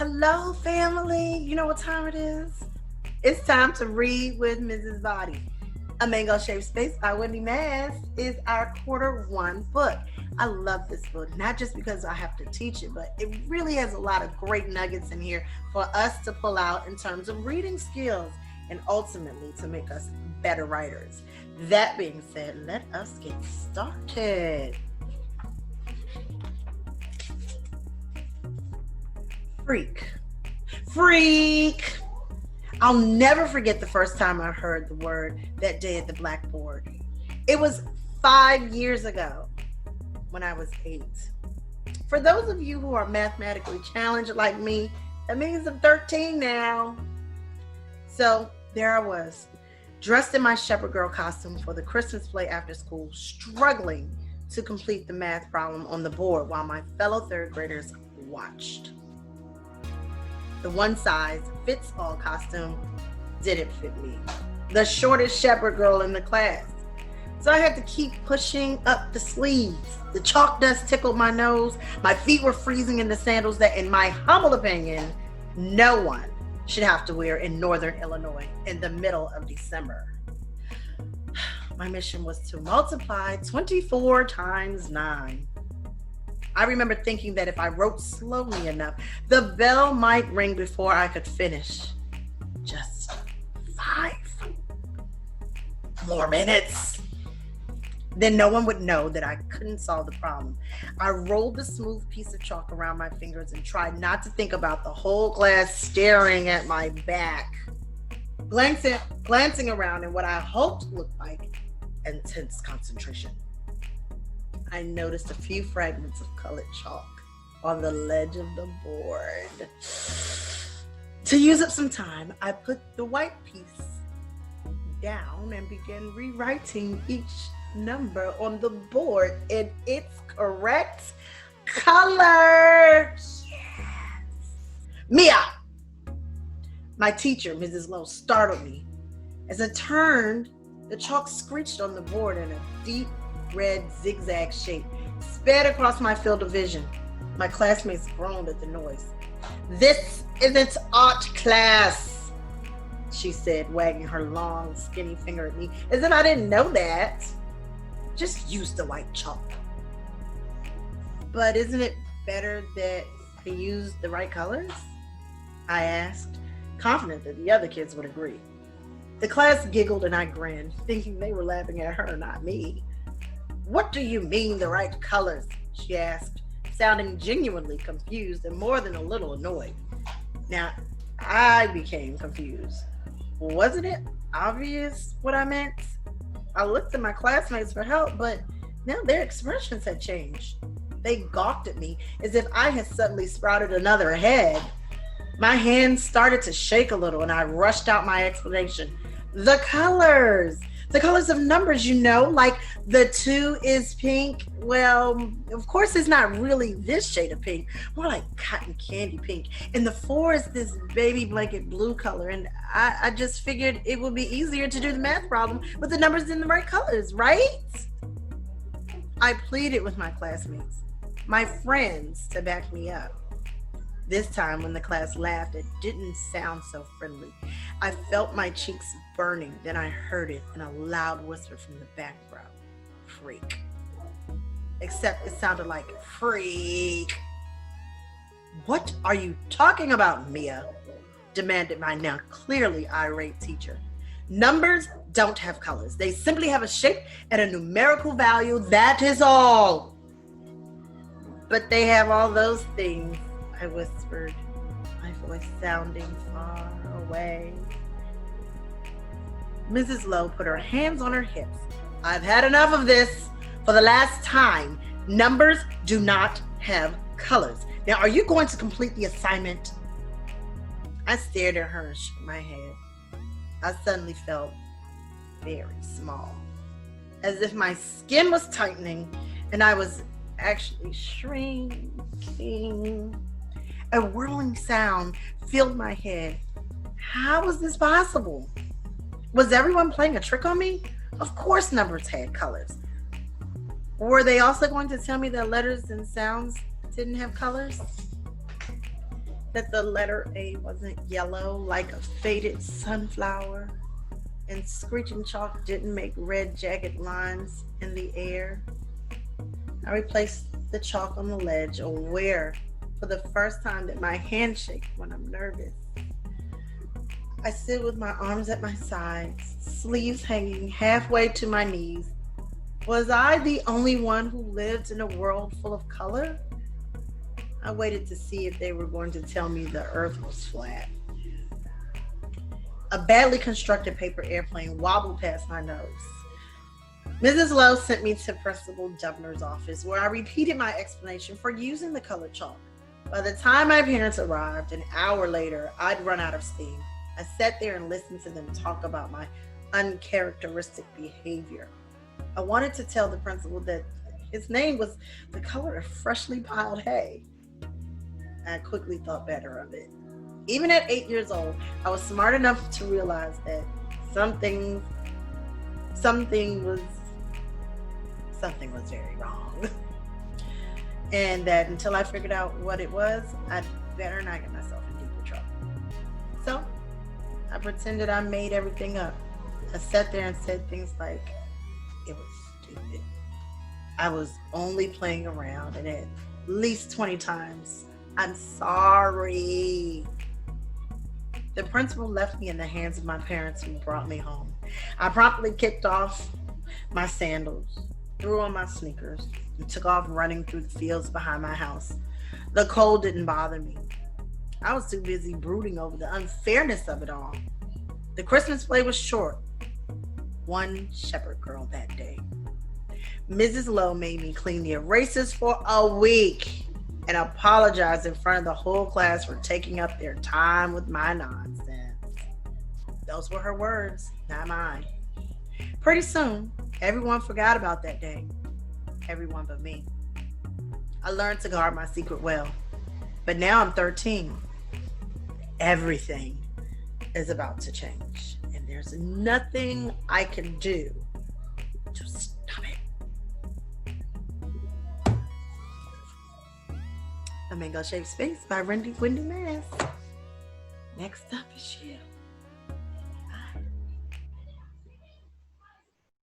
Hello, family. You know what time it is? It's time to read with Mrs. Body. A Mango Shaped Space by Wendy Mass is our quarter one book. I love this book, not just because I have to teach it, but it really has a lot of great nuggets in here for us to pull out in terms of reading skills and ultimately to make us better writers. That being said, let us get started. Freak. I'll never forget the first time I heard the word that day at the blackboard. It was 5 years ago when I was 8. For those of you who are mathematically challenged like me, that means I'm 13 now. So there I was, dressed in my shepherd girl costume for the Christmas play after school, struggling to complete the math problem on the board while my fellow third graders watched. The one-size-fits-all costume didn't fit me, the shortest shepherd girl in the class. So I had to keep pushing up the sleeves. The chalk dust tickled my nose. My feet were freezing in the sandals that, in my humble opinion, no one should have to wear in Northern Illinois in the middle of December. My mission was to multiply 24 times 9. I remember thinking that if I wrote slowly enough, the bell might ring before I could finish. Just 5 more minutes. Then no one would know that I couldn't solve the problem. I rolled the smooth piece of chalk around my fingers and tried not to think about the whole class staring at my back, glancing around in what I hoped looked like intense concentration. I noticed a few fragments of colored chalk on the ledge of the board. To use up some time, I put the white piece down and began rewriting each number on the board in its correct color. Yes. Mia! My teacher, Mrs. Lowe, startled me. As I turned, the chalk screeched on the board in a deep red zigzag shape, sped across my field of vision. My classmates groaned at the noise. "This isn't art class," she said, wagging her long, skinny finger at me, as if I didn't know that. "Just use the white chalk." "But isn't it better that I use the right colors?" I asked, confident that the other kids would agree. The class giggled and I grinned, thinking they were laughing at her, not me. "What do you mean the right colors?" she asked, sounding genuinely confused and more than a little annoyed. Now, I became confused. Wasn't it obvious what I meant? I looked at my classmates for help, but now their expressions had changed. They gawked at me as if I had suddenly sprouted another head. My hands started to shake a little and I rushed out my explanation. The colors of numbers, like the 2 is pink. Well, of course it's not really this shade of pink, more like cotton candy pink. And the 4 is this baby blanket blue color. And I just figured it would be easier to do the math problem with the numbers in the right colors, right? I pleaded with my classmates, my friends, to back me up. This time when the class laughed, it didn't sound so friendly. I felt my cheeks burning, then I heard it in a loud whisper from the background. Freak. Except it sounded like freak. "What are you talking about, Mia?" demanded my now clearly irate teacher. "Numbers don't have colors. They simply have a shape and a numerical value, that is all." "But they have all those things," I whispered, my voice sounding far away. Mrs. Lowe put her hands on her hips. "I've had enough of this. For the last time, numbers do not have colors. Now, are you going to complete the assignment?" I stared at her and shook my head. I suddenly felt very small, as if my skin was tightening and I was actually shrinking. A whirling sound filled my head. How was this possible? Was everyone playing a trick on me? Of course numbers had colors. Were they also going to tell me that letters and sounds didn't have colors? that the letter A wasn't yellow like a faded sunflower, and screeching chalk didn't make red jagged lines in the air. I replaced the chalk on the ledge, aware for the first time that my hand shakes when I'm nervous. I sit with my arms at my sides, sleeves hanging halfway to my knees. Was I the only one who lived in a world full of color? I waited to see if they were going to tell me the earth was flat. A badly constructed paper airplane wobbled past my nose. Mrs. Lowe sent me to Principal Dubner's office, where I repeated my explanation for using the colored chalk. By the time my parents arrived, an hour later, I'd run out of steam. I sat there and listened to them talk about my uncharacteristic behavior. I wanted to tell the principal that his name was the color of freshly piled hay. I quickly thought better of it. Even at 8 years old, I was smart enough to realize that something was very wrong. And that until I figured out what it was, I'd better not get myself in deeper trouble. So I pretended I made everything up. I sat there and said things like, it was stupid. I was only playing around, and at least 20 times, I'm sorry. The principal left me in the hands of my parents, who brought me home. I promptly kicked off my sandals, threw on my sneakers, and took off running through the fields behind my house. The cold didn't bother me. I was too busy brooding over the unfairness of it all. The Christmas play was short. One shepherd girl that day. Mrs. Lowe made me clean the erasers for a week and apologized in front of the whole class for taking up their time with my nonsense. Those were her words, not mine. Pretty soon, everyone forgot about that day. Everyone but me. I learned to guard my secret well. But now I'm 13. Everything is about to change. And there's nothing I can do to stop it. A Mango Shaped Space by Wendy Mass. Next up is you.